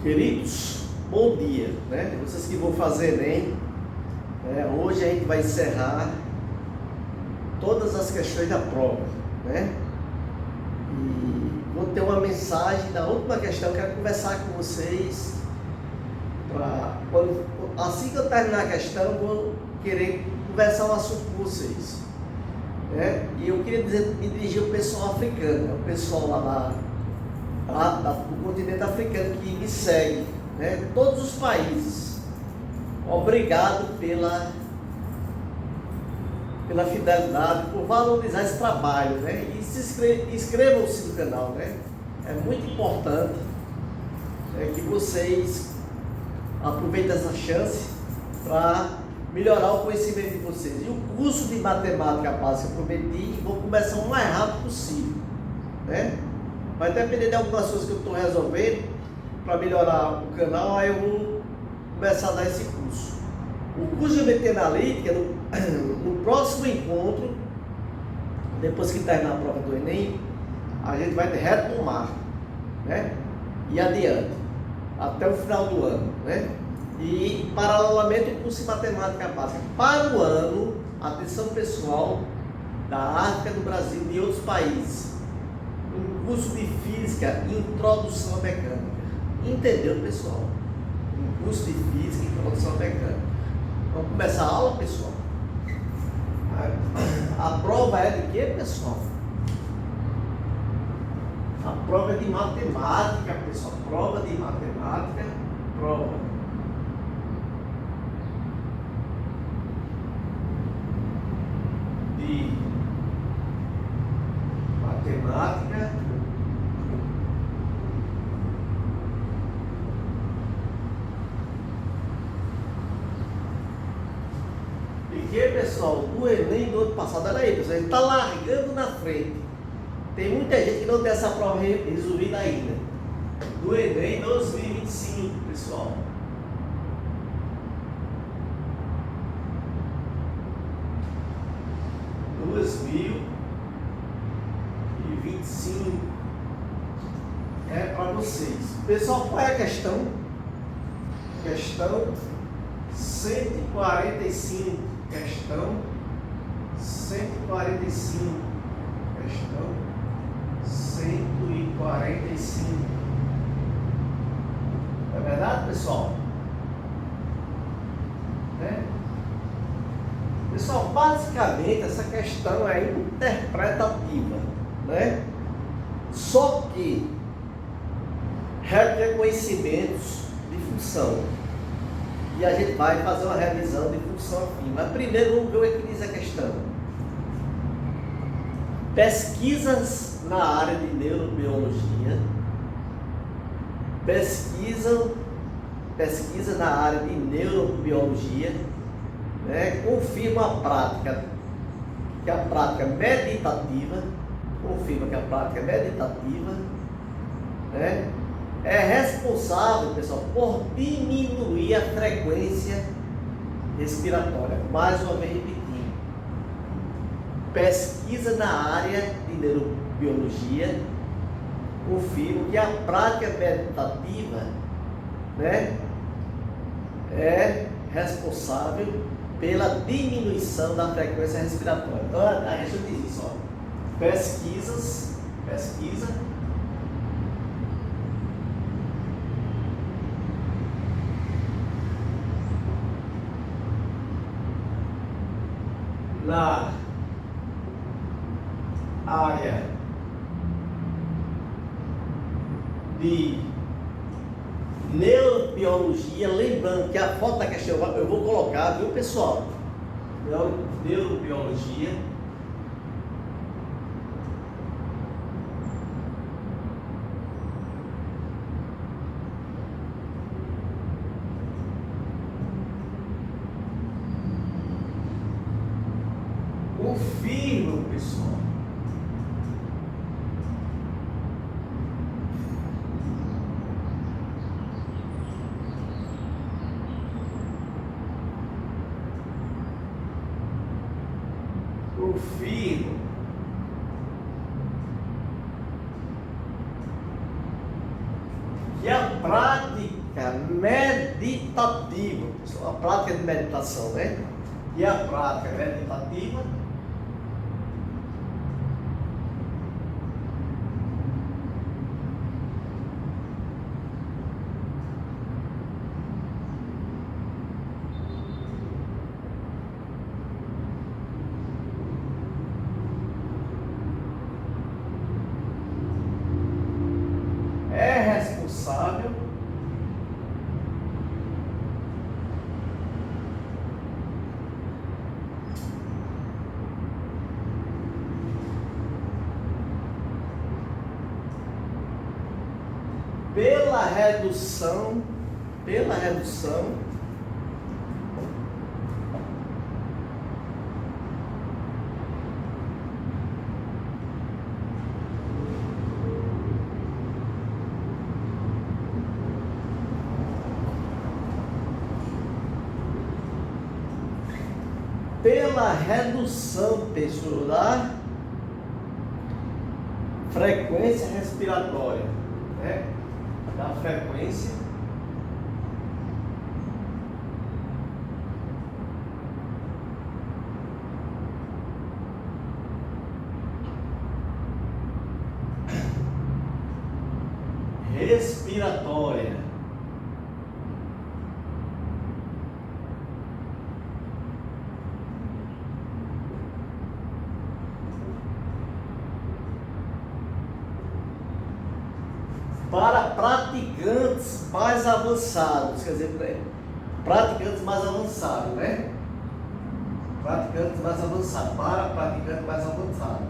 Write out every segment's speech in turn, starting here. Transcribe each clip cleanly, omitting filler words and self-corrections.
Queridos, bom dia, né? Vocês que vão fazer Enem, hoje a gente vai encerrar todas as questões da prova, né? E vou ter uma mensagem da última questão, quero conversar com vocês, assim que eu terminar a questão, vou querer conversar um assunto com vocês, né? E eu queria me dirigir ao pessoal africano, o pessoal lá do continente africano que me segue, né? Todos os países. Obrigado pela fidelidade, por valorizar esse trabalho, né? E inscrevam-se no canal, né? É muito importante que vocês aproveitem essa chance para melhorar o conhecimento de vocês. E o curso de matemática básica eu prometi, vou começar o mais rápido possível, né? Vai depender de algumas coisas que eu estou resolvendo para melhorar o canal, aí eu vou começar a dar esse curso. O curso de geometria analítica, no próximo encontro, depois que terminar a prova do Enem, a gente vai retomar, né? E adiante, até o final do ano, né? E paralelamente o curso de matemática básica para o ano, atenção pessoal, da África, do Brasil e de outros países. Um curso de física e introdução à mecânica. Entendeu, pessoal? Um curso de física e introdução à mecânica. Vamos começar a aula, pessoal? A prova é de quê, pessoal? A prova é de matemática, pessoal. Prova de matemática. Prova de matemática. E que, pessoal, do Enem do ano passado, olha aí, pessoal, ele está largando na frente. Tem muita gente que não tem essa prova resolvida ainda. Do Enem 2025, pessoal. É para vocês. Pessoal, qual é a questão? Questão 145. Questão 145. Questão 145. É verdade, pessoal? Né? Pessoal, basicamente essa questão é interpretativa, né? Só que requer conhecimentos de função. E a gente vai fazer uma revisão de função afim. Mas primeiro vamos ver o que diz a questão. Pesquisas na área de neurobiologia. Pesquisa na área de neurobiologia, né, confirma a prática, que a prática meditativa, né, é responsável, pessoal, por diminuir a frequência respiratória. Mais uma vez repetindo. Pesquisa na área de neurobiologia confirma que a prática meditativa, né, é responsável pela diminuição da frequência respiratória. Então a gente diz isso, ó. Pesquisa na área de neurobiologia, lembrando que a foto da questão eu vou colocar, viu, pessoal? Neurobiologia. Confirma, pessoal. Confirma que a prática prática meditativa, pessoal, a prática de meditação, né? E a prática meditativa é responsável pela redução pessoal, da frequência respiratória, né? Da frequência respiratória. Para praticantes mais avançados, quer dizer, praticantes mais avançados, né? Praticantes mais avançados, para praticantes mais avançados.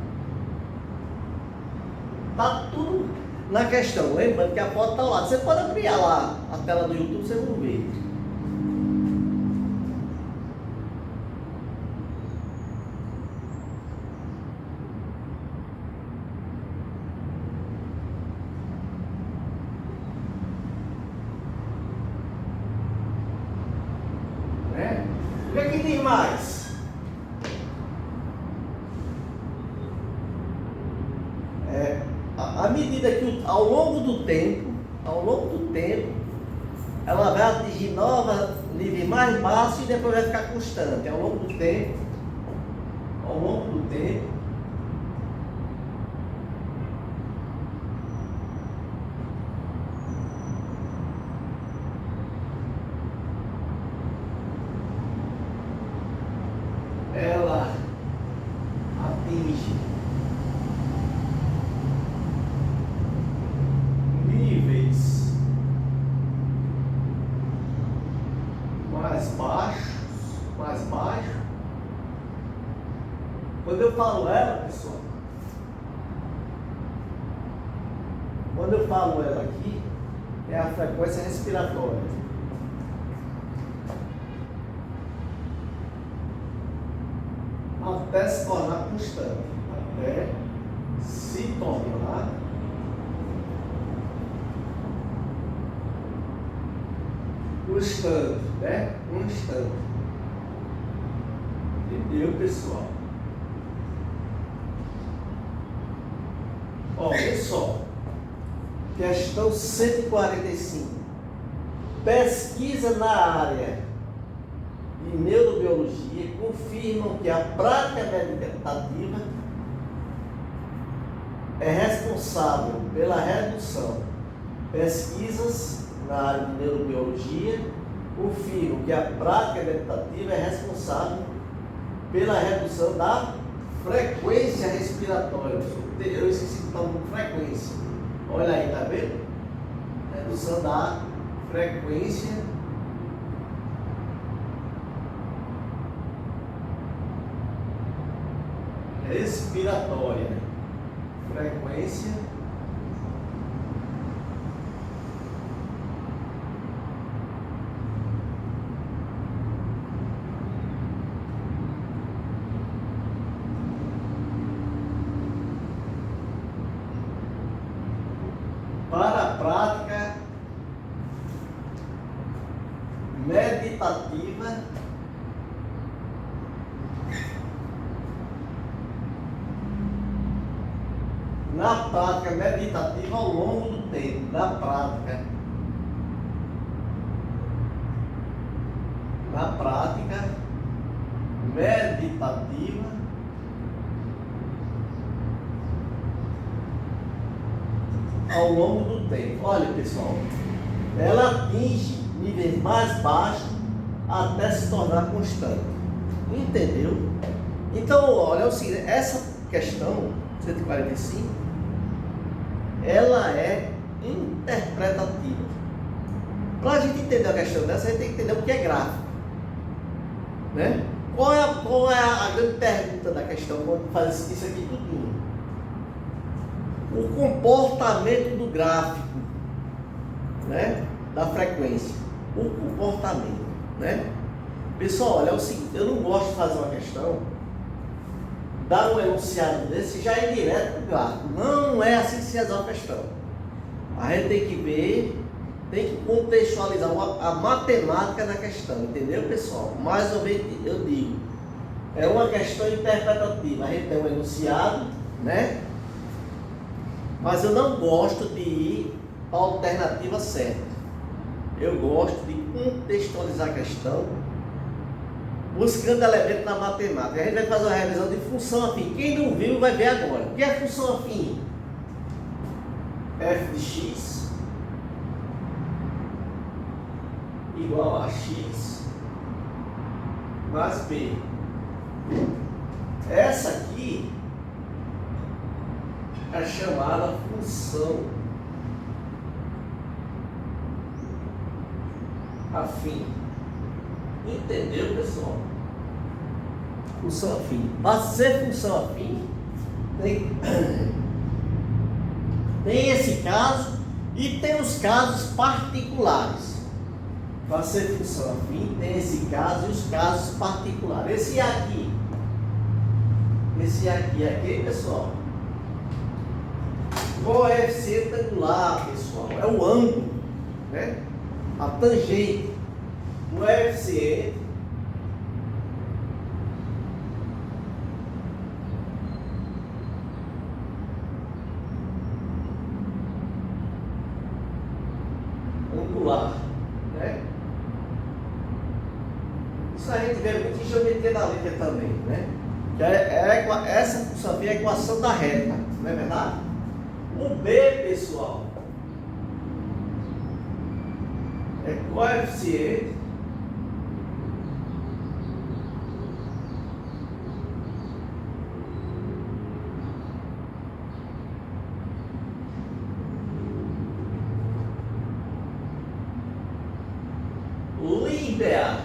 Tá tudo na questão, lembrando que a foto está lá. Você pode ampliar lá a tela do YouTube, vocês vão ver. O que é que tem mais? À medida que ao longo do tempo, ela vai atingir novos níveis mais baixos e depois vai ficar constante. Ao longo do tempo, ela atinge níveis mais baixos. Quando eu falo ela, pessoal, aqui, é a frequência respiratória. Até se tornar constante. Até se tornar constante, né? Constante. Entendeu, pessoal? Ó, olha só. Questão 145. Pesquisa na área de neurobiologia confirmam que a prática meditativa é responsável pela redução. Pesquisas na área de neurobiologia confirmam que a prática meditativa é responsável pela redução da frequência respiratória. Eu esqueci de falar de frequência. Olha aí, tá vendo? Redução da frequência respiratória. Frequência para a prática meditativa na prática meditativa ao longo do tempo, na prática na prática meditativa ao longo do tempo. Olha, pessoal, ela atinge níveis mais baixos até se tornar constante. Entendeu? Então, olha, é o seguinte, essa questão 145, ela é interpretativa. Para a gente entender a questão dessa, a gente tem que entender o que é gráfico, né? Qual é a grande pergunta da questão quando faz isso aqui tudinho? O comportamento do gráfico, né? Da frequência. O comportamento, né? Pessoal, olha, é o seguinte, eu não gosto de fazer uma questão, dar um enunciado desse já é direto para o gráfico. Não é assim que se resolve a questão. A gente tem que ver, tem que contextualizar a matemática na questão, entendeu, pessoal? Mais ou menos eu digo, é uma questão interpretativa. A gente tem um enunciado, né? Mas eu não gosto de ir para a alternativa certa. Eu gosto de contextualizar a questão, buscando elementos na matemática. A gente vai fazer uma revisão de função afim. Quem não viu vai ver agora. O que é função afim? F de x igual a x mais b. Essa aqui é chamada função afim. Entendeu, pessoal? Função afim. Para ser função afim, tem esse caso e tem os casos particulares. Para ser função afim, tem esse caso e os casos particulares. Esse aqui é quem, pessoal? Coeficiente angular, pessoal. É o ângulo, né? A tangente. Coeficiente angular, né? Isso a gente vê muito em geometria analítica também, né? Que essa função aqui é a equação da reta, não é verdade? O B, pessoal, é coeficiente linear.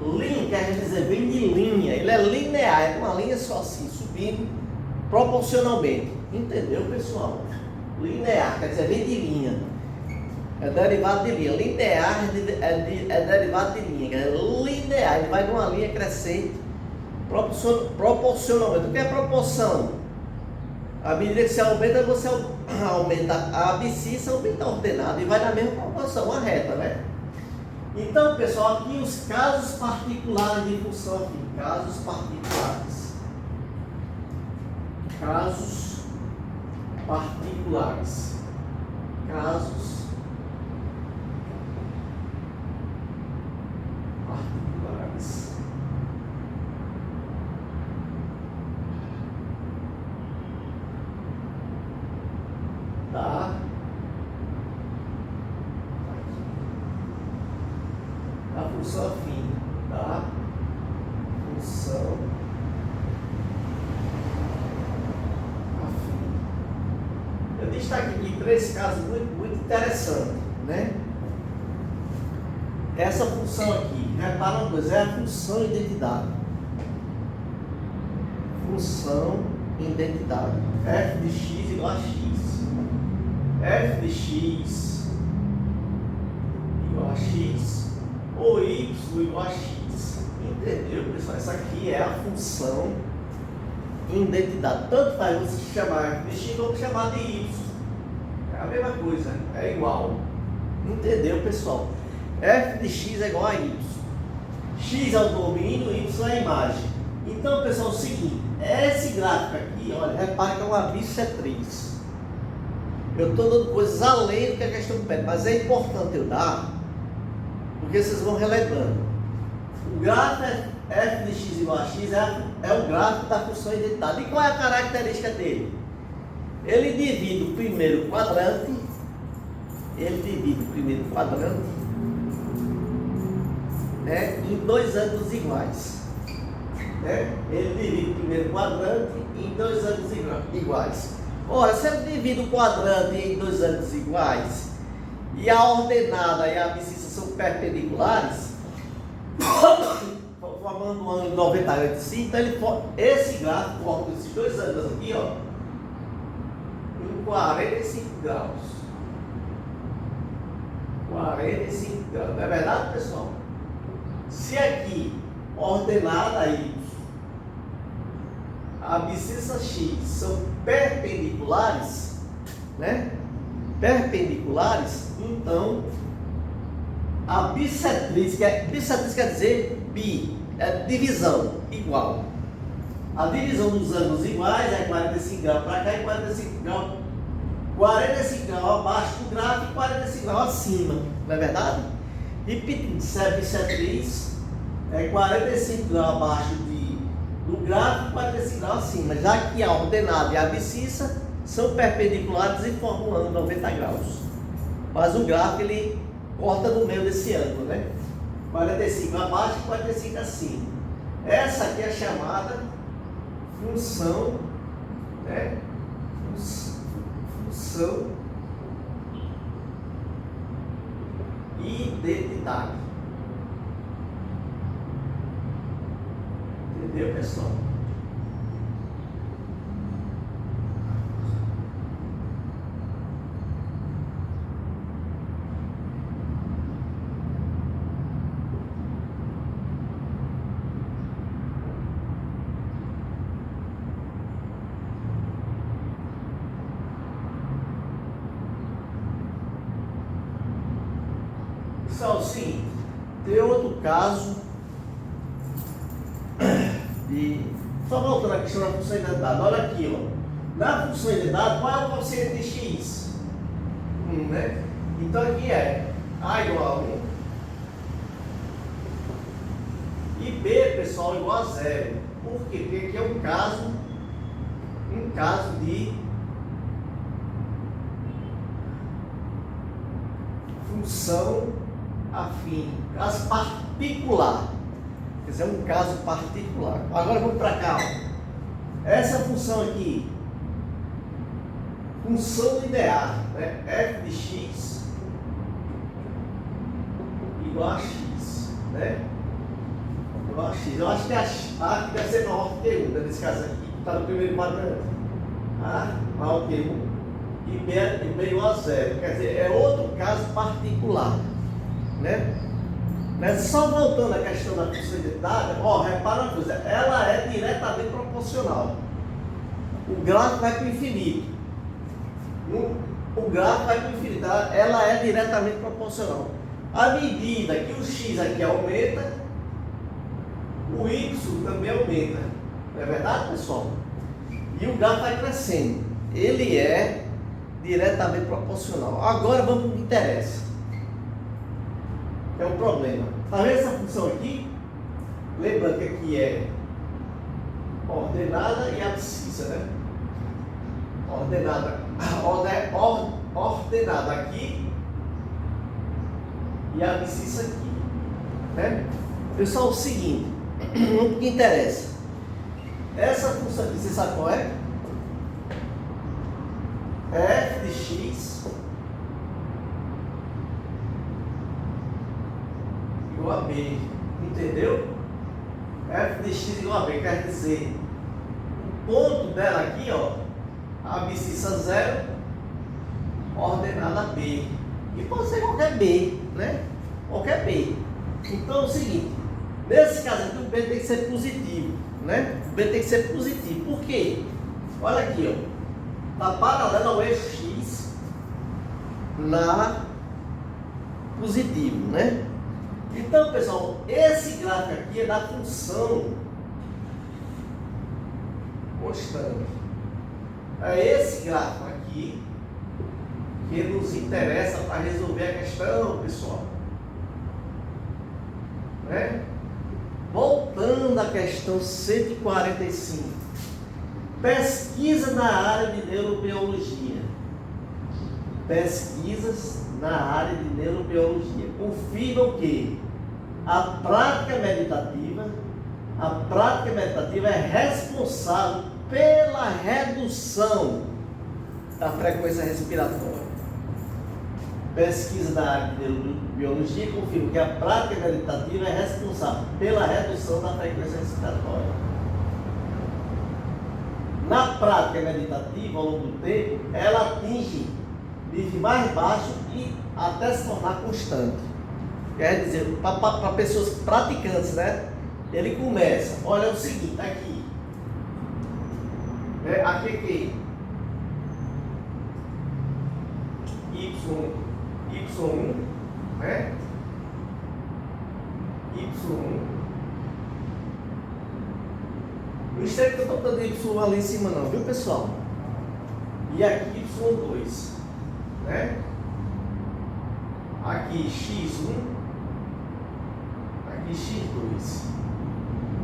Linha quer dizer vem de linha, ele é linear, é uma linha só assim, subindo proporcionalmente. Entendeu, pessoal? Linear quer dizer vem de linha, é derivado de linha. Linear é derivado de linha, quer dizer, linear, ele vai numa linha crescente proporcionalmente. O que é proporção? À medida que você aumenta, você aumenta a abscissa, aumenta a ordenada e vai na mesma proporção, uma reta, né? Então, pessoal, aqui os casos particulares de função afim. Casos particulares. Casos particulares. Casos particulares. Tá? A função afim, tá? Função afim. Eu destaquei aqui três casos muito interessantes, né? Essa função aqui, repara uma coisa, é a função identidade. Função identidade. F de x igual a x. F de x igual a x. Ou y igual a x. Entendeu, pessoal? Essa aqui é a função identidade. Tanto faz você chamar de x como chamar de y. É a mesma coisa, é igual. Entendeu, pessoal? F de x é igual a y. X é o domínio, y é a imagem. Então, pessoal, é o seguinte: esse gráfico aqui, olha, repare que é uma bissetriz. Eu estou dando coisas além do que a questão pede, mas é importante eu dar, porque vocês vão relembrando. O gráfico f de x igual a x é o gráfico da função identitária. E qual é a característica dele? Ele divide o primeiro quadrante, né, em dois ângulos iguais. Né? Ele divide o primeiro quadrante em dois ângulos iguais. Ora, se ele divide o quadrante em dois ângulos iguais e a ordenada e a abscissa são perpendiculares, formando um ângulo de 90 graus entre si, então esse gráfico corta esses dois ângulos aqui, ó, em 45 graus. 45 graus. Não é verdade, pessoal? Se aqui, ordenada y, a abscissa x são perpendiculares, né? Perpendiculares, então a bissetriz quer dizer bi, é divisão, igual. A divisão dos ângulos iguais é 45 graus para cá e 45 graus. 45 graus abaixo do gráfico e 45 graus acima, não é verdade? Repetindo, se a bissetriz é 45 graus abaixo do gráfico e 45 graus acima, já que a ordenada e a abscissa são perpendiculares e formam um ângulo de 90 graus. Mas o gráfico ele corta no meio desse ângulo, né? 45 abaixo e 45 acima. Essa aqui é chamada função, né? Função identitária. Entendeu, pessoal? Pessoal, sim, tem outro caso de... Só voltando à questão da função identitária, olha aqui, ó. Na função identitária, qual é o coeficiente de x? 1, né? Então aqui é a igual a 1 e b, pessoal, igual a 0. Por quê? Porque aqui é um caso de função afim, caso particular. Quer dizer, um caso particular. Agora vamos para cá. Ó. Essa função aqui, função linear, né? F de x igual a x, né? Igual a x. Eu acho que a que deve ser maior que 1, né? Nesse caso aqui, que está no primeiro quadrante. A maior que 1 e B igual a 0. Quer dizer, é outro caso particular. Né? Mas só voltando à questão da função identitária, ó, repara uma coisa, ela é diretamente proporcional. O gráfico vai para o infinito. O gráfico vai para o infinito, ela é diretamente proporcional. À medida que o x aqui aumenta, o y também aumenta. Não é verdade, pessoal? E o gráfico vai crescendo. Ele é diretamente proporcional. Agora vamos para o que interessa. É um problema. Tá vendo essa função aqui? Lembrando que aqui é ordenada e abscissa, né? Ordenada aqui e abscissa aqui, né? Pessoal, o seguinte, o que interessa? Essa função aqui, você sabe qual é? F de x igual a B, entendeu? F de x igual a B, quer dizer, o ponto dela aqui, ó, a abscissa 0, ordenada B, e pode ser qualquer B, né? Qualquer B. Então é o seguinte, nesse caso aqui o B tem que ser positivo, né? O B tem que ser positivo, por quê? Olha aqui, ó, está paralelo ao eixo x na positivo, né? Então, pessoal, esse gráfico aqui é da função constante. É esse gráfico aqui que nos interessa para resolver a questão, pessoal. Né? Voltando à questão 145. Pesquisa na área de neurobiologia. Pesquisas na área de neurobiologia confirmam que a prática meditativa é responsável pela redução da frequência respiratória. Pesquisa na área de neurobiologia confirma que a prática meditativa é responsável pela redução da frequência respiratória. Na prática meditativa, ao longo do tempo, ela atinge nível mais baixo e até se tornar constante. Quer dizer, para pessoas praticantes, né? Ele começa, olha o seguinte, aqui. Aqui. Y1, né? Y1. Não escreve que eu estou botando Y ali em cima não, viu pessoal? E aqui Y2, né? Aqui X1, aqui X2.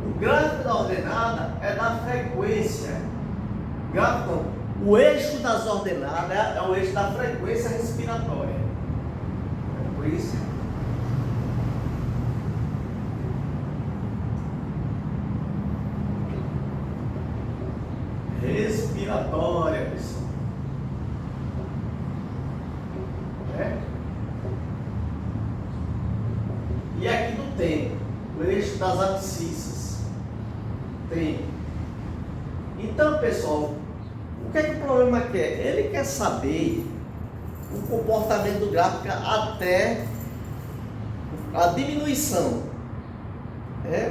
O gráfico da ordenada é da frequência. Gráfico não. O eixo das ordenadas é o eixo da frequência respiratória. É por isso. Respiratória, pessoal. E aqui do tempo, o eixo das abscissas. Tempo. Então, pessoal, o que é que o problema quer? Ele quer saber o comportamento do gráfico até a diminuição.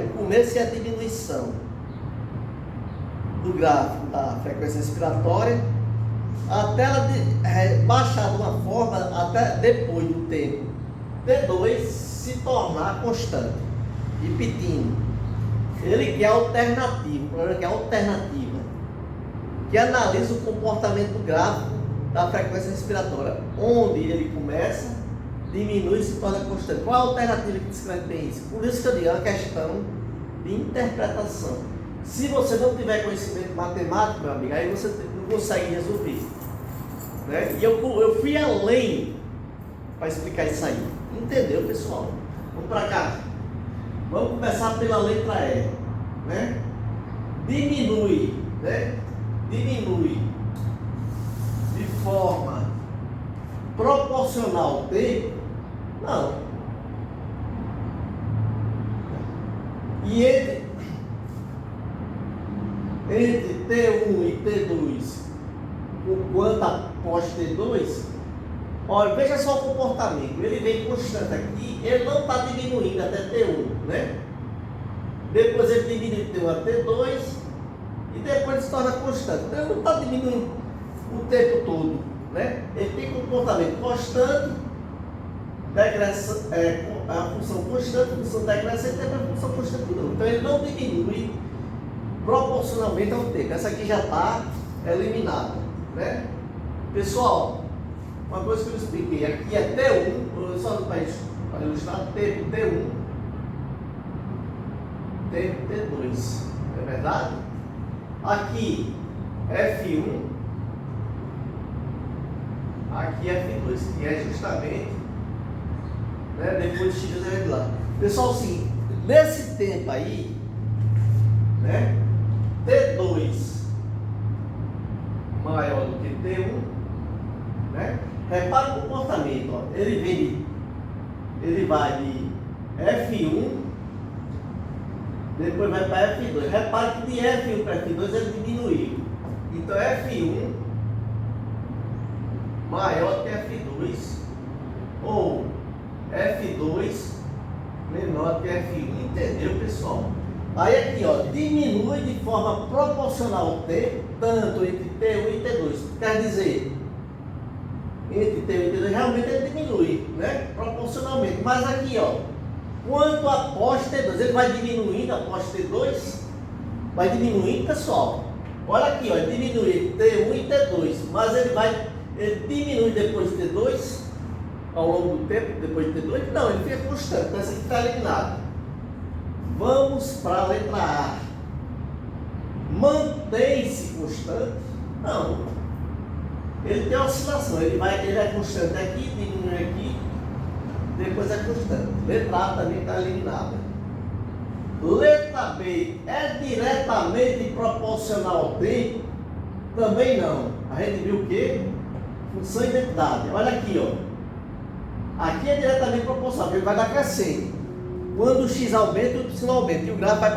O começo e a diminuição do gráfico da frequência respiratória até ela baixar de uma forma até depois do tempo T2 se tornar constante. Repetindo, ele quer alternativa, o problema é alternativa, que analisa o comportamento do gráfico da frequência respiratória, onde ele começa, diminui e se torna constante. Qual a alternativa que descreve bem isso? Por isso que eu digo, é uma questão de interpretação. Se você não tiver conhecimento matemático, meu amigo, aí você não consegue resolver. Né? E eu fui além para explicar isso aí. Entendeu, pessoal? Vamos para cá. Vamos começar pela letra E. Né? Diminui, né? Diminui de forma proporcional ao tempo? Não. E entre T1 e T2, o quanto após T2, olha, veja só o comportamento. Ele vem constante aqui, ele não está diminuindo até T1, né? Depois ele diminui de T1 a T2 e depois ele se torna constante. Então ele não está diminuindo o tempo todo, né? Ele tem comportamento constante, a função constante, a função decrescente e a função constante de novo. Então ele não diminui proporcionalmente ao tempo. Essa aqui já está eliminada, né? Pessoal, uma coisa que eu expliquei, aqui é T1, só para ilustrar, tempo T1, tempo T2, não é verdade? Aqui F1, aqui F2, que é justamente, né, depois de X regular. Pessoal, sim, nesse tempo aí, né, T2 maior do que T1, né? Repara o comportamento, ó. Ele vai de F1, depois vai para F2. Repare que de F1 para F2 ele diminuiu. Então F1 maior que F2 ou F2 menor que F1. Entendeu, pessoal? Aí aqui, ó, diminui de forma proporcional ao tempo, tanto entre T1 e T2. Quer dizer, entre T1 e T2 realmente ele diminui, né? Proporcionalmente. Mas aqui, ó, quanto após T2, ele vai diminuindo após T2, vai diminuindo, pessoal. Olha aqui, ó, diminui T1 e T2, mas ele vai ele diminui depois de T2, ao longo do tempo, depois de T2? Não, ele fica constante, então essa aqui está eliminada. Vamos para a letra A. Mantém-se constante? Não. Ele tem oscilação, ele é constante aqui, diminui aqui, depois é constante. Letra A também está eliminada. Letra B é diretamente proporcional ao tempo? Também não. A gente viu o quê? Função e identidade. Olha aqui, ó. Aqui é diretamente proporcional, porque vai dar crescendo. Quando o x aumenta, o y aumenta. E o gráfico vai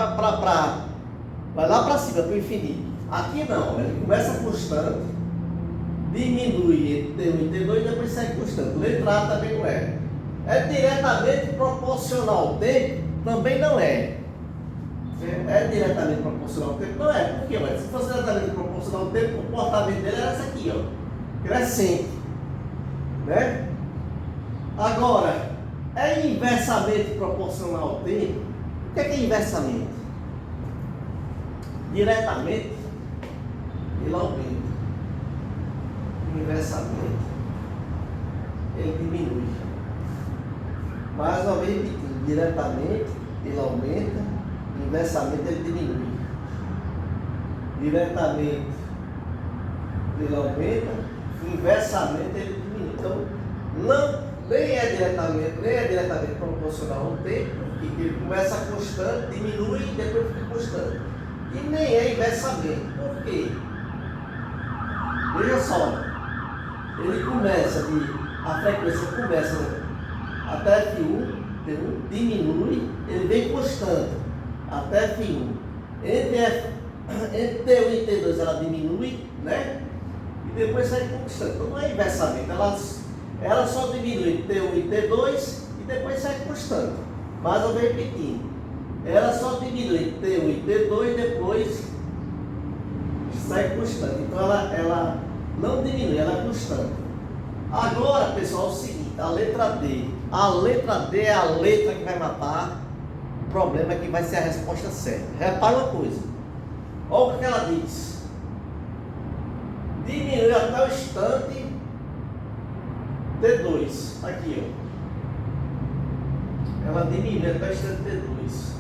vai lá para cima, para o infinito. Aqui não, ele começa constante, diminui entre T1 e T2 e depois segue constante. Letra A também não é. É diretamente proporcional ao tempo? Também não é. É diretamente proporcional ao tempo? Não é. Por quê? Mas se fosse diretamente proporcional ao tempo, o comportamento dele era esse aqui, ó. Crescente. Né? Agora, é inversamente proporcional ao tempo? O que é inversamente? Diretamente, ele aumenta. Inversamente, ele diminui. Mais uma vez repetindo, diretamente, ele aumenta. Inversamente, ele diminui. Diretamente, ele aumenta. Inversamente, ele diminui. Então, nem é diretamente proporcional ao tempo, porque ele começa constante, diminui e depois fica constante. E nem é inversamente. Por quê? Veja só, a frequência começa até F1, diminui, ele vem constante até F1. Entre T1 e T2 ela diminui, né? E depois sai constante. Então não é inversamente, ela só diminui T1 e T2 e depois sai constante. Mas eu vou repetindo. Ela só diminui T1 e T2 e depois sai constante. Então ela não diminui, ela é constante. Agora, pessoal, é o seguinte, a letra D. A letra D é a letra que vai matar o problema, que vai ser a resposta certa. Repara uma coisa. Olha o que ela diz. Diminui até o instante T2. Aqui, ó. Ela diminui até o instante T2.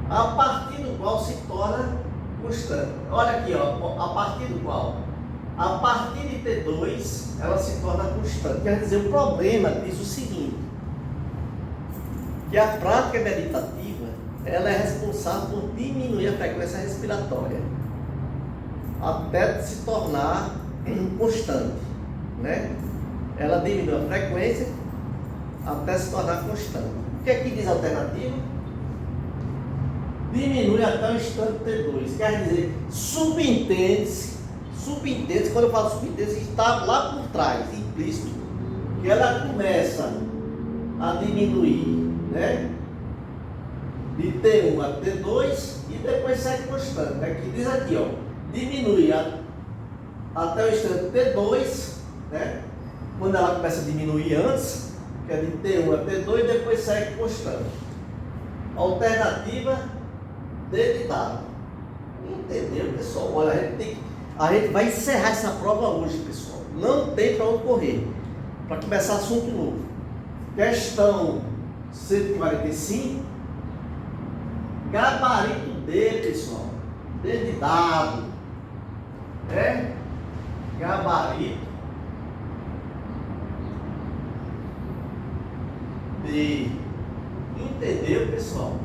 A partir do qual se torna constante. Olha aqui, ó, a partir do qual? A partir de T2, ela se torna constante. Quer dizer, o problema diz o seguinte, que a prática meditativa, ela é responsável por diminuir a frequência respiratória, até se tornar constante, né? Ela diminui a frequência até se tornar constante. O que aqui diz a alternativa? Diminui até o instante T2. Quer dizer, subentende-se, quando eu falo subentende-se, está lá por trás, implícito, que ela começa a diminuir, né? De T1 a T2 e depois segue constante. Aqui diz aqui, ó, diminui até o instante T2, né? Quando ela começa a diminuir antes, que é de T1 a T2 e depois segue constante. Alternativa dedicada. Entendeu, pessoal? Olha, a gente vai encerrar essa prova hoje, pessoal. Não tem para onde correr. Para começar assunto novo. Questão 145. Gabarito D, pessoal. D de dado. É? Gabarito D. Entendeu, pessoal?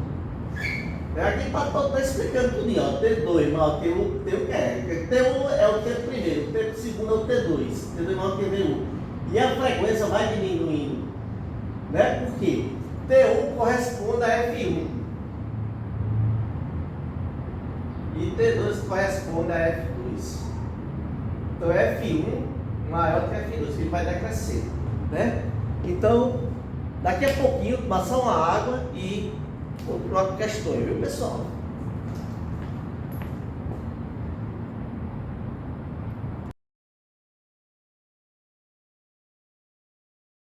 Aqui está explicando tudo, ó. T2 maior que T1, o que é? T1 é o tempo primeiro, o tempo segundo é o T2. T2 maior que T1. E a frequência vai diminuindo. Né? Por quê? T1 corresponde a F1. E T2 corresponde a F2. Então F1 maior que F2, que vai decrescer. Né? Então, daqui a pouquinho, tomar só uma água e continuar com questões, viu, pessoal?